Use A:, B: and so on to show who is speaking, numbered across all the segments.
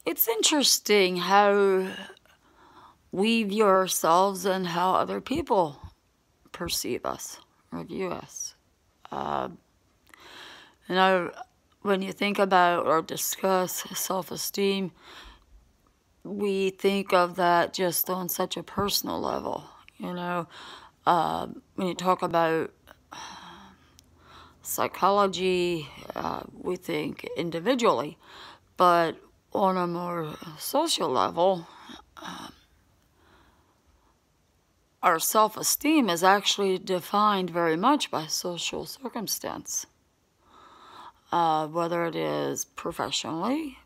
A: It's interesting how we view ourselves and how other people perceive us or view us. Uh, you know, when you think about or discuss self-esteem, we think of that just on such a personal level. You know, when you talk about psychology, we think individually, but on a more social level, our self-esteem is actually defined very much by social circumstance, whether it is professionally,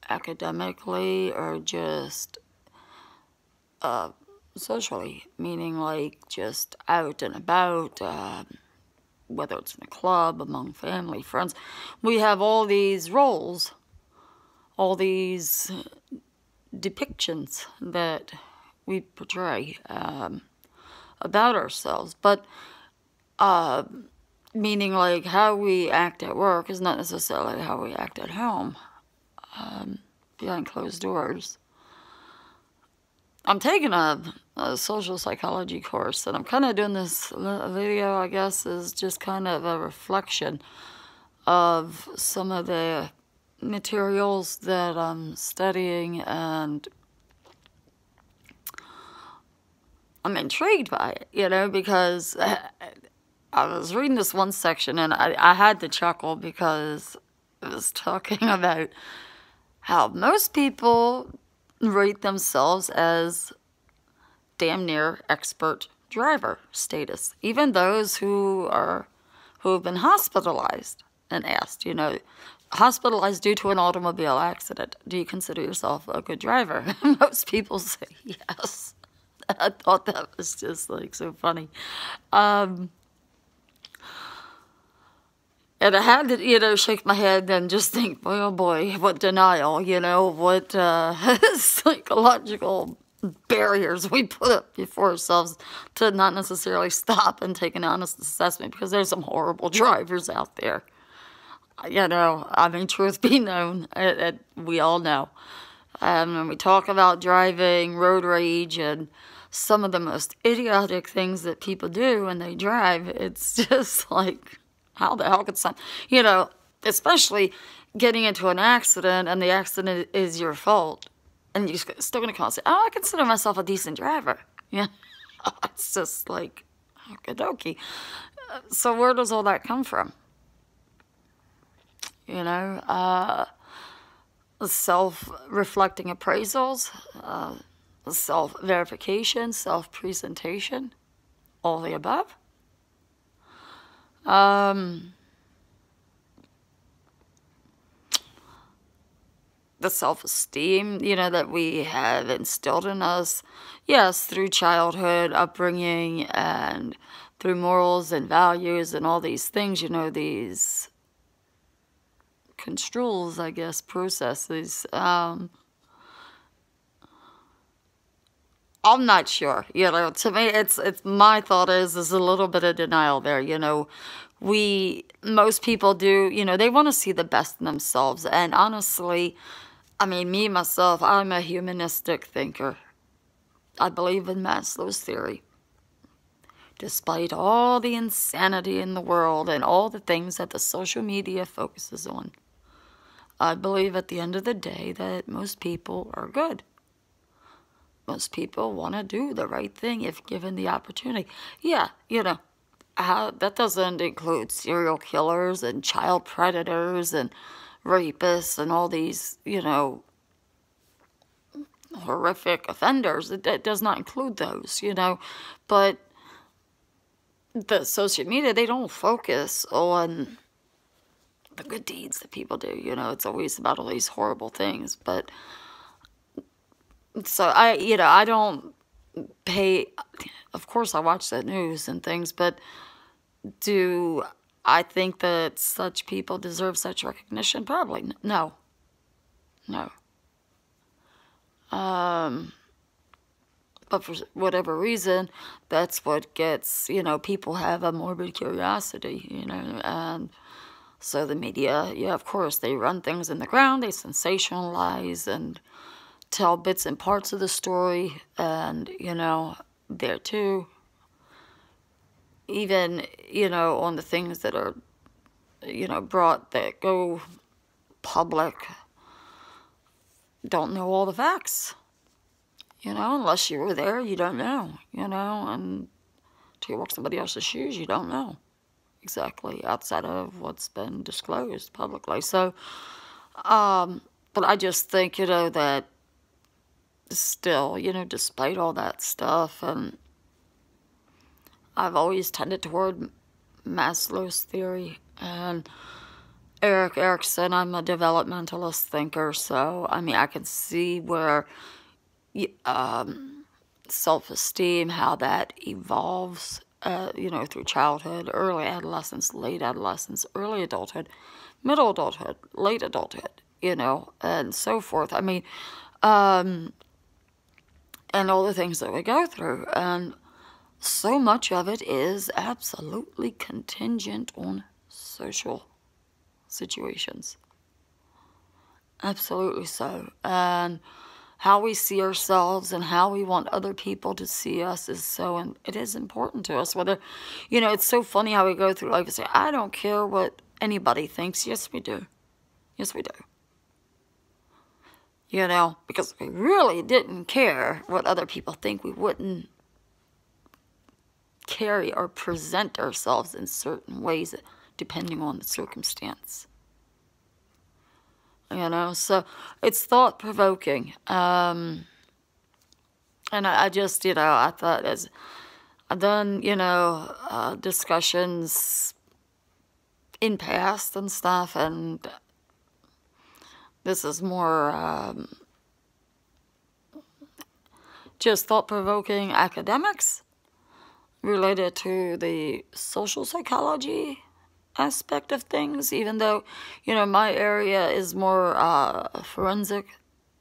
A: academically, or just socially, meaning like just out and about, whether it's in a club, among family, friends. We have all these roles, all these depictions that we portray about ourselves. But meaning like how we act at work is not necessarily how we act at home, behind closed doors. I'm taking a social psychology course, and I'm kind of doing this video, I guess, is just kind of a reflection of some of the materials that I'm studying, and I'm intrigued by it, you know, because I was reading this one section, and I had to chuckle because it was talking about how most people rate themselves as damn near expert driver status, even those who have been hospitalized and asked, you know, hospitalized due to an automobile accident, do you consider yourself a good driver? Most people say yes. I thought that was just like so funny. And I had to, you know, shake my head and just think, boy, oh boy, what denial, you know, what psychological barriers we put up before ourselves to not necessarily stop and take an honest assessment, because there's some horrible drivers out there. You know, I mean, truth be known, we all know. When we talk about driving, road rage, and some of the most idiotic things that people do when they drive, it's just like, how the hell could some, you know, especially getting into an accident and the accident is your fault, and you're still going to come and say, oh, I consider myself a decent driver. Yeah, it's just like, okie dokie. So where does all that come from? You know, self-reflecting appraisals, self-verification, self-presentation, all the above. The self-esteem, you know, that we have instilled in us, yes, through childhood, upbringing, and through morals and values and all these things, you know, these construals, I guess, processes. I'm not sure, you know, to me, it's my thought is a little bit of denial there, you know. Most people do, you know, they want to see the best in themselves, and honestly, I mean, me, myself, I'm a humanistic thinker. I believe in Maslow's theory. Despite all the insanity in the world and all the things that the social media focuses on, I believe at the end of the day that most people are good. Most people want to do the right thing if given the opportunity. Yeah, you know, that doesn't include serial killers and child predators and rapists and all these, you know, horrific offenders. It does not include those, you know. But the social media, they don't focus on the good deeds that people do, you know. It's always about all these horrible things. But so I don't pay, of course I watch the news and things, but do I think that such people deserve such recognition? Probably no. But for whatever reason, that's what gets, you know, people have a morbid curiosity, you know, and So the media, yeah, of course, they run things in the ground, they sensationalize and tell bits and parts of the story, and, there too, even, on the things that are, brought, that go public, don't know all the facts, unless you were there, you don't know, and till you walk somebody else's shoes, you don't know exactly outside of what's been disclosed publicly. So, but I just think, that still, despite all that stuff, and I've always tended toward Maslow's theory and Erik Erikson. I'm a developmentalist thinker, so, I mean, I can see where self-esteem, how that evolves, through childhood, early adolescence, late adolescence, early adulthood, middle adulthood, late adulthood, and so forth. I mean, and all the things that we go through. And so much of it is absolutely contingent on social situations. Absolutely so. And how we see ourselves and how we want other people to see us and it is important to us. Whether, it's so funny how we go through life and say, I don't care what anybody thinks. Yes, we do. Yes, we do. Because if we really didn't care what other people think, we wouldn't carry or present ourselves in certain ways depending on the circumstance. So it's thought-provoking. And I just, I thought, as I've done, discussions in past and stuff, and this is more just thought-provoking academics related to the social psychology aspect of things, even though, my area is more forensic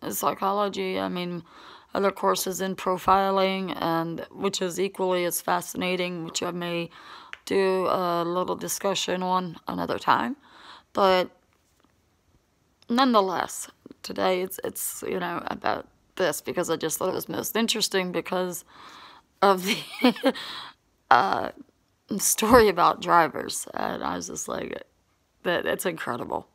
A: psychology. I mean, other courses in profiling, and which is equally as fascinating, which I may do a little discussion on another time. But nonetheless, today it's about this, because I just thought it was most interesting because of the story about drivers, and I was just like, it's incredible.